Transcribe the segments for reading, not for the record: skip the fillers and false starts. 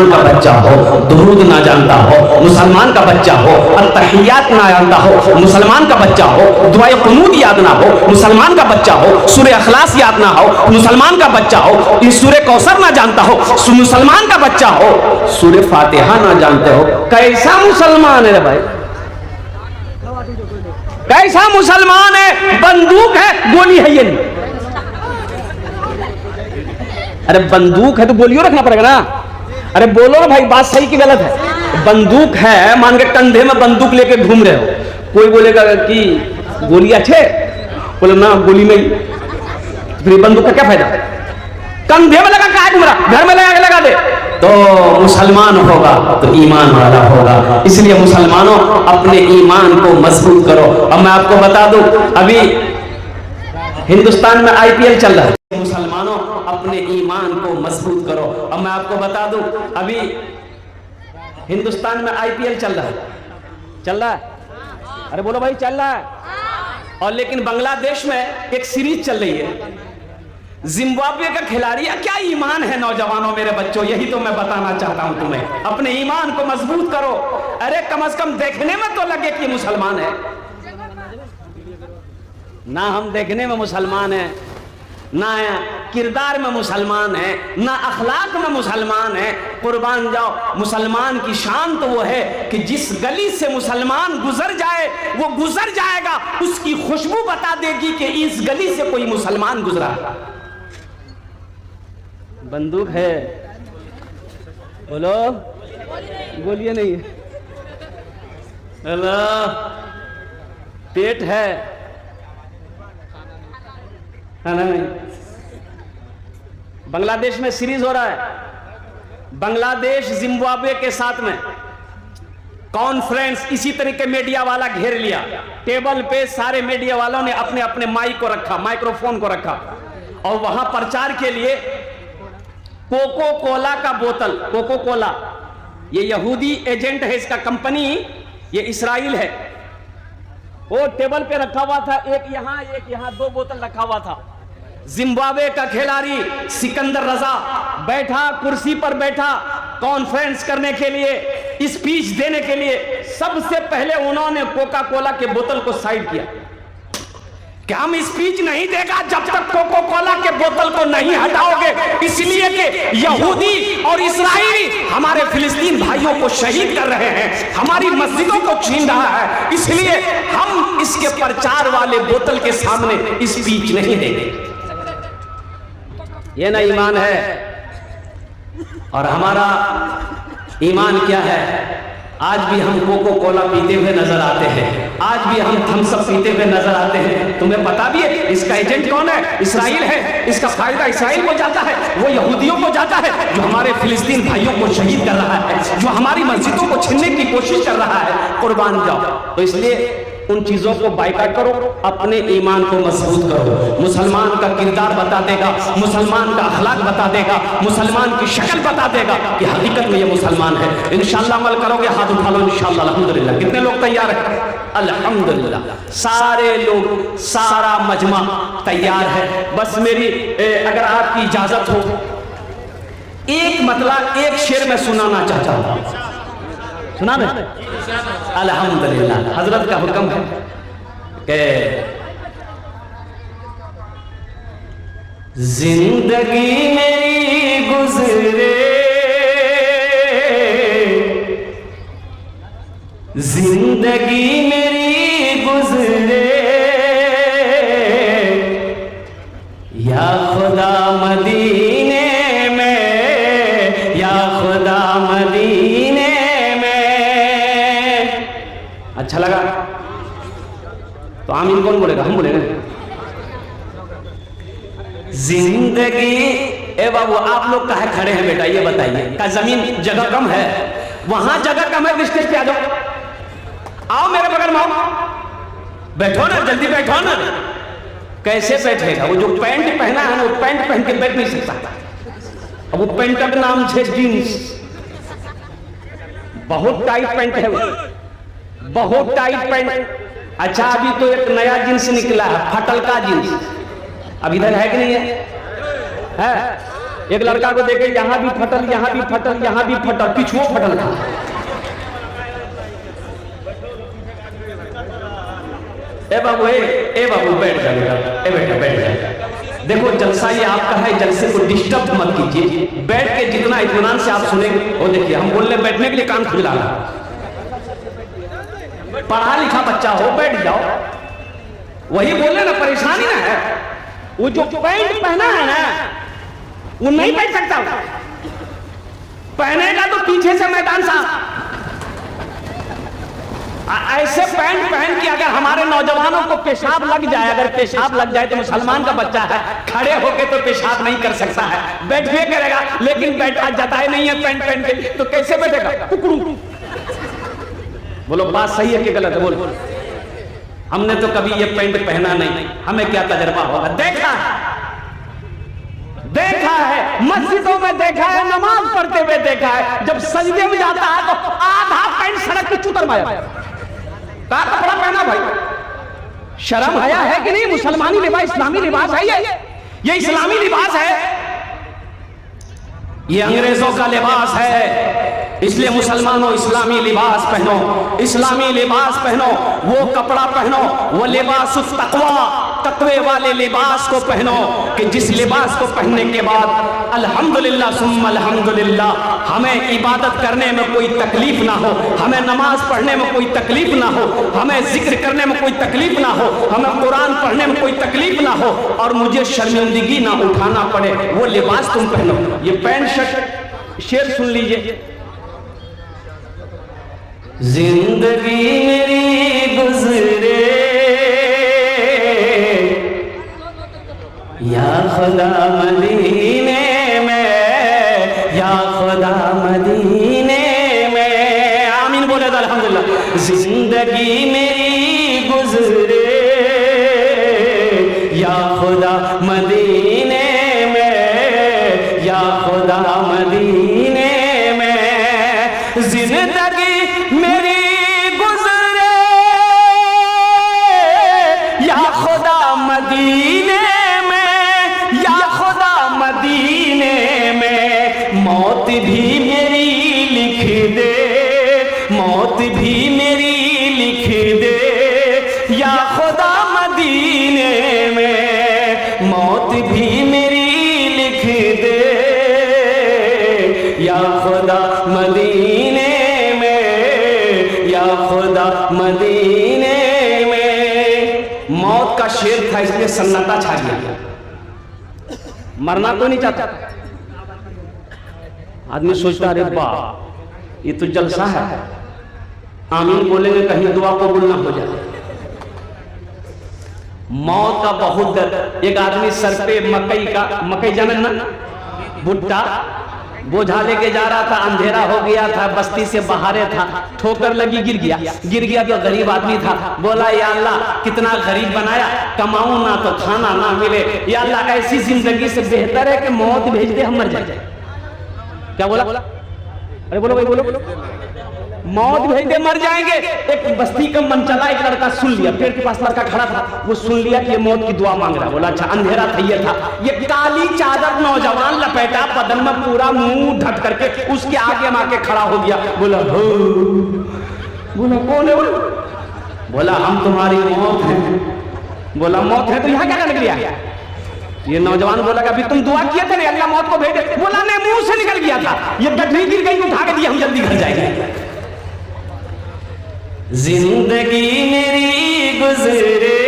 का बच्चा हो, दुरूद ना जानता हो, मुसलमान का बच्चा हो, अत्तहियात ना जानता हो, मुसलमान का बच्चा हो, दुआए कुनूत याद ना हो, मुसलमान का बच्चा हो, सूरह अखलास याद ना हो, मुसलमान का बच्चा हो, इस सूरह कौसर ना जानता हो, मुसलमान का बच्चा हो, सूरह फातिहा ना जानते हो, कैसा मुसलमान है भाई? कैसा मुसलमान है? बंदूक है, गोली है ये नहीं। अरे बंदूक है तो गोलियों रखना पड़ेगा ना। अरे बोलो ना भाई, बात सही की गलत है? बंदूक है, मान के कंधे में बंदूक लेके घूम रहे हो, कोई बोलेगा कि गोली अच्छे, बोले ना गोली नहीं, फिर बंदूक का क्या फायदा? कंधे में लगा क्या घूम रहा, घर में लगा के लगा दे तो मुसलमान होगा तो ईमान वाला होगा। इसलिए मुसलमानों अपने ईमान को मजबूत करो। अब मैं आपको बता दूं, अभी हिंदुस्तान में आईपीएल चल रहा है। मुसलमानों अपने ईमान को मजबूत करो। अब मैं आपको बता दूं, अभी हिंदुस्तान में आईपीएल चल रहा है। अरे बोलो भाई, चल रहा है। और लेकिन बांग्लादेश में एक सीरीज चल रही है, जिम्बाब्वे का खिलाड़ी। क्या ईमान है नौजवानों, मेरे बच्चों, यही तो मैं बताना चाहता हूं तुम्हें। अपने ईमान को मजबूत करो। अरे कम से कम देखने में तो लगे कि मुसलमान है ना। हम देखने में मुसलमान है ना, किरदार में मुसलमान है ना, अखलाक में मुसलमान है। कुर्बान जाओ, मुसलमान की शान तो वो है कि जिस गली से मुसलमान गुजर जाए वो गुजर जाएगा, उसकी खुशबू बता देगी कि इस गली से कोई मुसलमान गुजरा। बंदूक है, बोलो, गोलियां नहीं है, हेलो, पेट है, नहीं। बांग्लादेश में सीरीज हो रहा है, बांग्लादेश जिम्बाब्वे के साथ में कॉन्फ्रेंस। इसी तरीके मीडिया वाला घेर लिया, टेबल पे सारे मीडिया वालों ने अपने अपने माइक को रखा, माइक्रोफोन को रखा, और वहां प्रचार के लिए कोको कोला का बोतल, कोको कोला, ये यहूदी एजेंट है, इसका कंपनी ये इस्राइल है, वो टेबल पे रखा हुआ था, एक यहां, दो बोतल रखा हुआ था। जिम्बाब्वे का खिलाड़ी सिकंदर रजा बैठा, कुर्सी पर बैठा, कॉन्फ्रेंस करने के लिए, स्पीच देने के लिए। सबसे पहले उन्होंने कोका कोला के बोतल को साइड किया कि हम स्पीच नहीं देगा जब तक कोको कोला के बोतल को नहीं हटाओगे, इसलिए कि यहूदी और इस्राएली हमारे फिलिस्तीन भाइयों को शहीद कर रहे हैं, हमारी मस्जिदों को छीन रहा है, इसलिए हम इसके प्रचार वाले बोतल के सामने स्पीच नहीं देंगे। ये ना ईमान है। और हमारा ईमान क्या है? आज भी हम कोको कोला पीते हुए नजर आते हैं, आज भी हम थम्स अप पीते हुए नजर आते हैं। तुम्हें पता भी है इसका एजेंट कौन है? इस्राइल है। इसका फायदा इस्राइल को जाता है, वो यहूदियों को जाता है जो हमारे फिलिस्तीन भाइयों को शहीद कर रहा है, जो हमारी मस्जिदों को छीनने की कोशिश कर रहा है। कुर्बान जाओ। तो इसलिए उन चीजों को बाइकाट करो, अपने ईमान को मजबूत करो। मुसलमान का किरदार बता देगा, मुसलमान का अखलाक बता देगा, मुसलमान की शक्ल बता देगा कि हकीकत में ये मुसलमान है। इंशाअल्लाह अमल करोगे, हाथ उठा लो इंशाअल्लाह। अल्हम्दुलिल्लाह। कितने लोग तैयार हैं? अल्हम्दुलिल्लाह, सारे लोग, सारा मजमा तैयार है। बस मेरी अगर आपकी इजाजत हो, एक मतलब एक शेर में सुनाना चाहता हूं। सुना दे? अल्हम्दुलिल्लाह। हजरत का हुक्म है कि जिंदगी मेरी गुजरे, जिंदगी मेरी गुजरे, या खुदा मदीने में, या खुदा मदीने। अच्छा लगा तो आमीन कौन बोलेगा? हम बोलेंगे। जिंदगी, ए बाबू आप लोग कहाँ खड़े हैं बेटा, ये बताइए। का जमीन जगह कम है? वहां जगह कम है, स्टेज पे आ जाओ, आओ मेरे बगल में आओ, बैठो ना, जल्दी बैठो ना। कैसे बैठेगा? वो जो पैंट पहना है ना, वो पैंट पहन के बैठ नहीं सकता। अब वो पैंट का नाम है जींस, बहुत टाइट पैंट है वो, बहुत टाइट पैंट। अच्छा अभी तो एक नया जींस निकला है, फटल का जींस। अब इधर है कि नहीं है? एक लड़का को देखे यहां भी फटल, यहां भी फटल, यहां भी फटल, पिछुओ फटल था। ए बाबू बैठ जाएगा, ए बेटा बैठ जाएगा। देखो जलसा ये आपका है, जलसे को डिस्टर्ब मत कीजिए, बैठ के जितना इत्मीनान से आप सुनेंगे। वो देखिए हम बोल रहे बैठने के लिए कान खुला रहा, पढ़ा लिखा बच्चा हो बैठ जाओ, वही बोले ना परेशानी ना है। वो जो पैंट पहना है ना वो नहीं बैठ सकता, पहनेगा तो पीछे से मैदान साफ। ऐसे पैंट पहन के अगर हमारे नौजवानों को पेशाब लग जाए, अगर पेशाब लग जाए तो मुसलमान का बच्चा है, खड़े होकर तो पेशाब नहीं कर सकता है, बैठे करेगा, लेकिन बैठा जाता है नहीं है पैंट पहन के, तो कैसे बैठेगा? कुकड़ू। बोलो बात सही है कि गलत है? बोलो। हमने तो कभी ये पैंट पहना नहीं, हमें क्या तजर्बा होगा? देखा है मस्जिदों में देखा है, नमाज पढ़ते हुए देखा है, जब सजदे में जाता है तो आधा पैंट सड़क पे चुतर मारा। का कपड़ा पहना भाई, शर्म आया है कि नहीं? मुसलमानी लिबास इस्लामी लिबास है ये इस्लामी लिबास है, ये अंग्रेजों का लिबास है। इसलिए मुसलमानों इस्लामी लिबास पहनो, इस्लामी लिबास पहनो, वो कपड़ा पहनो, वो लिबास तकवा, तकवे वाले लिबास को पहनो कि जिस लिबास को पहनने के बाद अल्हम्दुलिल्लाह सुम्मा अल्हम्दुलिल्लाह हमें इबादत करने में कोई तकलीफ ना हो, हमें नमाज पढ़ने में कोई तकलीफ ना हो, हमें जिक्र करने में कोई तकलीफ ना हो, हमें कुरान पढ़ने में कोई तकलीफ ना हो और मुझे शर्मिंदगी ना उठाना पड़े, वो लिबास तुम पहनो। ये पैंट शर्ट शेर सुन लीजिए। जिंदगी मेरी गुजरे या खुदा मदीने में, या खुदा मदीने में, आमीन बोले तो अल्हम्दुलिल्लाह। जिंदगी मेरी गुजरे या खुदा मदीने में, या खुदा मदीने में, जिंदगी मेरी गुजरे या खुदा मदीने में, या खुदा मदीने में, मौत भी मेरी लिख दे, मौत भी मेरी लिख दे, या खुदा मदीने में, मौत भी मेरी लिख दे, या खुदा मदीने में, या खुदा मदीने में। मौत का शेर था इसलिए सन्नाटा छा गया, मरना तो नहीं चाहता। आदमी सोचता अरे वाह ये तो जलसा है, आमीन बोलेंगे कहीं दुआ कबूल ना हो जाए। मौत का बहुत डर। एक आदमी सर पे मकई जानन ना भुट्टा बोझा लेके जा रहा था, अंधेरा हो गया था, बस्ती से बाहरे था, ठोकर लगी गिर गया तो गरीब आदमी था, बोला या अल्लाह कितना गरीब बनाया, कमाऊं ना तो खाना ना मिले, या अल्लाह ऐसी जिंदगी से बेहतर है कि मौत भेज दे हम मर जाए। क्या बोला? अरे बोलो भाई बोलो। मौत भेज दे मर जाएंगे। एक बस्ती का मन चला, एक लड़का सुन लिया, पेड़ के पास लड़का खड़ा था, वो सुन लिया कि ये मौत की दुआ मांग रहा। बोला अच्छा, अंधेरा था, ये था, ये काली चादर नौजवान लपेटा बदन में पूरा मुंह ढक करके उसके आगे में आके खड़ा हो गया। बोला हो, बोला कौन है? बोला हम तुम्हारी मौत है। बोला मौत है तो यहाँ क्या करने गया? ये नौजवान बोला कि अभी तुम दुआ किए थे ना अल्लाह मौत को भेज दे। बोला नहीं, मुंह से निकल गया था, ये गठरी गिर गई, उठा के दिया, हम जल्दी घर जाएंगे। जिंदगी मेरी गुजरे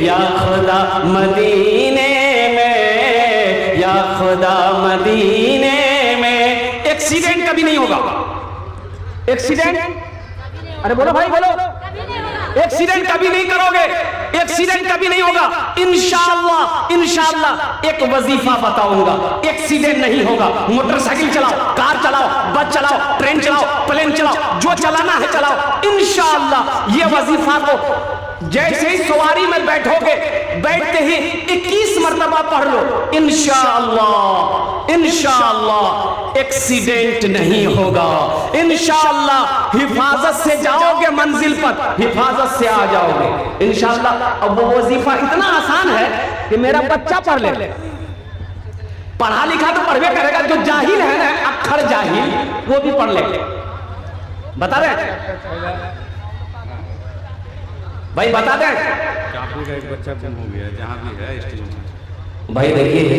या खुदा मदीने में, या खुदा मदीने में। एक्सीडेंट कभी नहीं होगा, एक्सीडेंट, अरे बोलो भाई बोलो, एक्सीडेंट कभी नहीं करोगे, एक्सीडेंट कभी नहीं होगा। इंशाअल्लाह इंशाअल्लाह एक वजीफा बताऊंगा, एक्सीडेंट नहीं होगा। मोटरसाइकिल चलाओ, कार चलाओ, बस चलाओ, ट्रेन चलाओ, प्लेन चलाओ, जो चलाना है चलाओ। इंशाअल्लाह ये वजीफा को जैसे ही सवारी में बैठोगे, बैठते ही 21 मरतबा पढ़ लो, इंशाअल्लाह इंशाअल्लाह एक्सीडेंट नहीं होगा। इंशाअल्लाह हिफाजत से जाओगे मंजिल पर, हिफाजत से आ जाओगे इंशाअल्लाह। अब वो वजीफा इतना आसान है कि मेरा बच्चा पढ़ ले, पढ़ा लिखा तो पढ़वे करेगा, जो जाहिल है ना, अक्षर जाहिल, वो भी पढ़ ले। बता रहे भाई, बता दें। चापी का एक बच्चा गुम हो गया जहाँ भी है स्टेज में। भाई देखिए,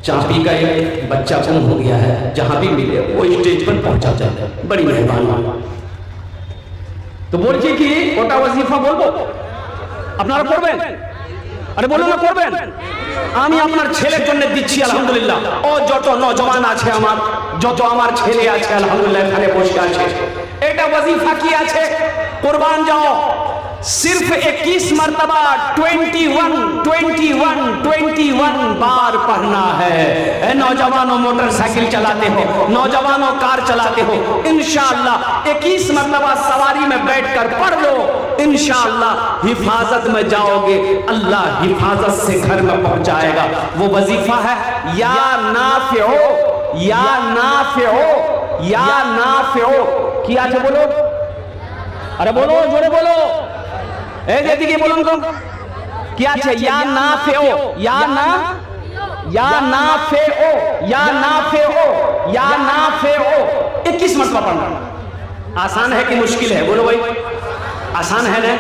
चापी का एक बच्चा गुम हो गया है, जहां भी मिले वो स्टेज पर पहुंचा जाता है। बड़ी मेहरबानी। तो बोलिए कि ওটা ওয়াজিফা বলবো, আপনারা পড়বেন? আরে বলুন না পড়বেন। আমি আপনার ছেলের জন্য দিচ্ছি আলহামদুলিল্লাহ। ও যত নওজওয়ান আছে আমার, যত আমার ছেলে আছে আলহামদুলিল্লাহ এখানে বসে আছে, এটা ওয়াজিফা কি আছে, কুরবান যাও। सिर्फ 21 मरतबा 21 बार पढ़ना है। नौजवानों मोटरसाइकिल चलाते हो, नौजवानों कार चलाते हो, इंशाअल्लाह 21 मरतबा सवारी में बैठकर पढ़ लो, इंशाअल्लाह हिफाजत में जाओगे, अल्लाह हिफाजत से घर में पहुंचाएगा। वो वजीफा है या नाफिओ, या नाफिओ, या नाफिओ। क्या है बोलो, अरे बोलो, जोरे बोलो। এদিকে বলুন তো কি আছে, ইয়া নাফিও, ইয়া না, ইয়া নাফিও, ইয়া नाफिओ, या नाफिओ 21 मरतबा पढ़ना। आसान है कि मुश्किल है, बोलो भाई। आसान है ना?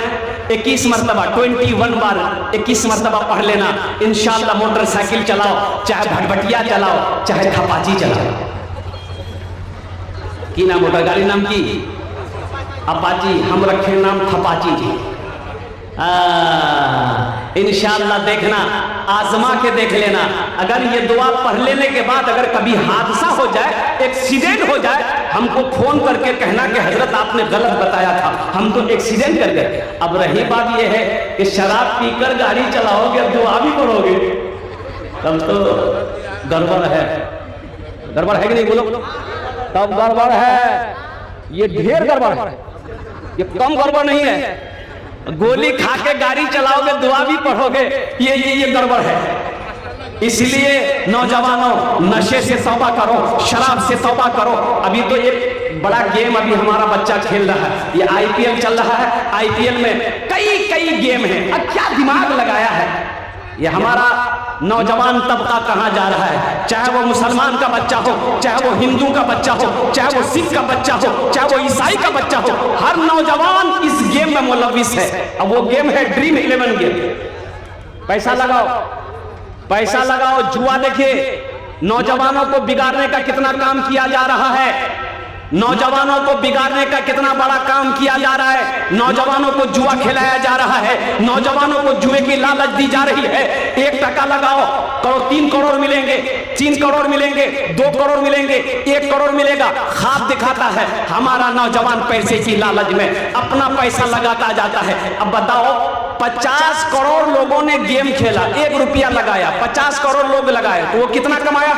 21 मरतबा 21 बार 21 मरतबा पढ़ लेना, इंशाअल्लाह मोटरसाइकिल चलाओ, चाहे भटभटिया चलाओ, चाहे थपाची चलाओ। की नाम होता गाड़ी नाम की? अपाची। हम रखे नाम थपाची जी। इंशाअल्लाह देखना, आजमा के देख लेना। अगर ये दुआ पढ़ लेने के बाद अगर कभी हादसा हो जाए, एक्सीडेंट हो जाए, हमको फोन करके कहना कि हजरत आपने गलत बताया था, हम तो एक्सीडेंट कर गए। अब रही बात ये है कि शराब पीकर गाड़ी चलाओगे, दुआ भी पढ़ोगे, तब तो गड़बड़ है। गड़बड़ है कि नहीं बोलो? तब गड़बड़ है, ये ढेर गड़बड़ है, ये कम गड़बड़ नहीं है। गोली खा के गाड़ी चलाओगे, दुआ भी पढ़ोगे, ये गड़बड़ है। इसलिए नौजवानों, नशे से तौबा करो, शराब से तौबा करो। अभी तो एक बड़ा गेम अभी हमारा बच्चा खेल रहा है, ये IPL चल रहा है। IPL में कई गेम है। अब क्या दिमाग लगाया है ये हमारा नौजवान तबका, कहां जा रहा है? चाहे वो मुसलमान का बच्चा हो, चाहे वो हिंदू का बच्चा हो, चाहे वो सिख का बच्चा हो, चाहे वो ईसाई का बच्चा हो, हर नौजवान इस गेम में मुलविस है। अब वो गेम है ड्रीम 11 गेम। पैसा लगाओ, पैसा लगाओ, जुआ। देखिए नौजवानों को बिगाड़ने का कितना काम किया जा रहा है, नौजवानों को बिगाड़ने का कितना बड़ा काम किया जा रहा है। नौजवानों को जुआ खिलाया जा रहा है, नौजवानों को जुए की लालच दी जा रही है। 1 टका लगाओ, 3 करोड़ मिलेंगे, 3 करोड़ मिलेंगे, 2 करोड़ मिलेंगे, 1 करोड़ मिलेगा। ख्वाब दिखाता है हमारा नौजवान, पैसे की लालच में अपना पैसा लगाता जाता है। अब बताओ, 50 करोड़ लोगों ने गेम खेला, 1 रुपया लगाया, 50 करोड़ लोग लगाए, तो वो कितना कमाया?